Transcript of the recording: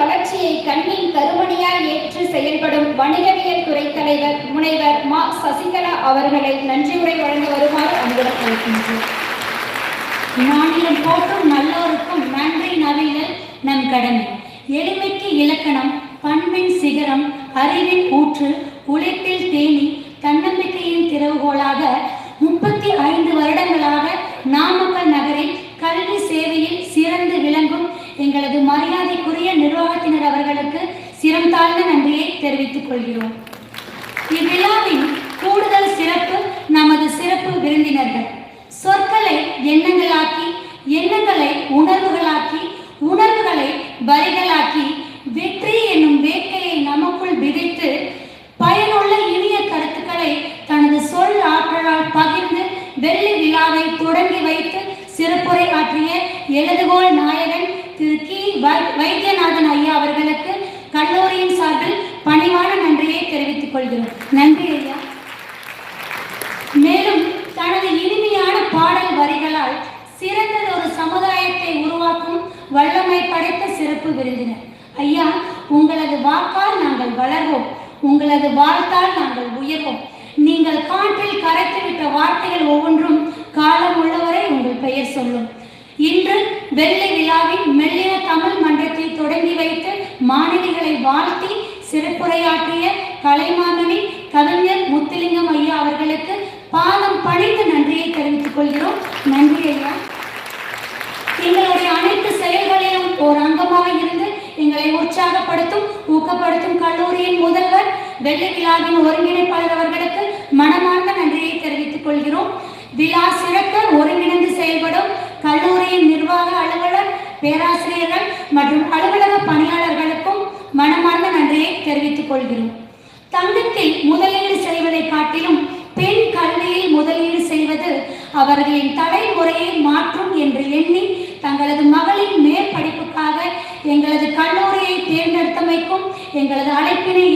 வளர்ச்சியை கண்ணின் கருமணியாய் ஏற்று செயல்படும் வணிகவியல் துறை தலைவர் முனைவர் மா சசிகலா அவர்களை நன்றியுரை வழங்க வருமாறு அன்புடன் அழைக்கின்றோம். மாநிலம் போற்றும் நல்லோருக்கும் நன்றி நவிழல் நம் கடமை. எளிமைக்கு இலக்கணம், பண்பின் சிகரம், அறிவின் ஊற்று, உழைப்பில் தேனி, தன்னம்பிக்கையின் திறவுகோலாக 35 வருடங்களாக நாமக்கல் நகரில் கல்வி சேவையில் சிறந்து விளங்கும் எங்களது மரியாதைக்குரிய நிர்வாகத்தினர் அவர்களுக்கு சிரம் தாழ்ந்த நன்றியை தெரிவித்துக் கொள்கிறோம். இவ்விழாவின் கூடுதல் சிறப்பு நமது சிறப்பு விருந்தினர்கள். சொற்களை எண்ணங்களாக்கி, எண்ணங்களை உணர்வுகளாக்கி, உணர்வுகளை வரிகளாக்கி, வெற்றி என்னும் வேட்கையை நமக்குள் விதைத்து பயனுள்ள இனிய கருத்துக்களை தனது சொல் ஆற்றலால் பகிர்ந்து வெள்ளி விழாவை தொடங்கி வைத்து சிறப்புரை ஆற்றிய எழுதுகோள் நாயகன் திரு கி வைத்தியநாதன் ஐயா அவர்களுக்கு கல்லூரியின் சார்பில் பணிவான நன்றியை தெரிவித்துக் கொள்கிறோம். நன்றி ஐயா. மேலும் தனது இனிமையான பாடல் வரிகளால் சிறந்ததொரு சமுதாயத்தை உருவாக்கும் வல்லமை படைத்த சிறப்பு விருந்தினர் ஐயா, உங்களது வாக்கால் நாங்கள் வளர்வோம், உங்களது வாழ்த்தால் நாங்கள் உயர்வோம். நீங்கள் காற்றில் கரைத்துவிட்ட வார்த்தைகள் ஒவ்வொன்றும் காலம் உள்ளவரை உங்கள் பெயர் சொல்லும். இன்று வெள்ளி விழாவின் மெல்லிய தமிழ் மன்றத்தை தொடங்கி வைத்து மாணவிகளை வாழ்த்தி சிறப்புரையாற்றிய கலைமாமணி கவிஞர் முத்துலிங்கம் ஐயா அவர்களுக்கு பாதம் பணிந்து நன்றியை தெரிவித்துக் கொள்கிறோம். நன்றி ஐயா. எங்களுடைய அனைத்து செயல்களிலும் ஒரு அங்கமாக இருந்து எங்களை உற்சாகப்படுத்தும் ஊக்கப்படுத்தும் கல்லூரியின் முதல்வர் வெள்ளி விழாவின் ஒருங்கிணைப்பாளர் அவர்களுக்கு மனமார்ந்த நன்றியை தெரிவித்துக் கொள்கிறோம். விழா சிறக்க ஒருங்கிணைந்து செயல்படும் கல்லூரியின் நிர்வாக அலுவலர், பேராசிரியர்கள் மற்றும் அலுவலக பணியாளர்களுக்கும் மனமார்ந்த நன்றியை தெரிவித்துக் கொள்கிறோம். தங்கத்தில் முதலீடு செய்வதை காட்டிலும் பெண் கல்வியில் முதலீடு செய்வது அவர்களின் தலைமுறையை மாற்றும் என்று எண்ணி தங்களது மகளின் மேற்படிப்புக்காக எங்களது கல்லூரியை தேர்ந்தெடுத்தமைக்கும் எங்களது அழைப்பினை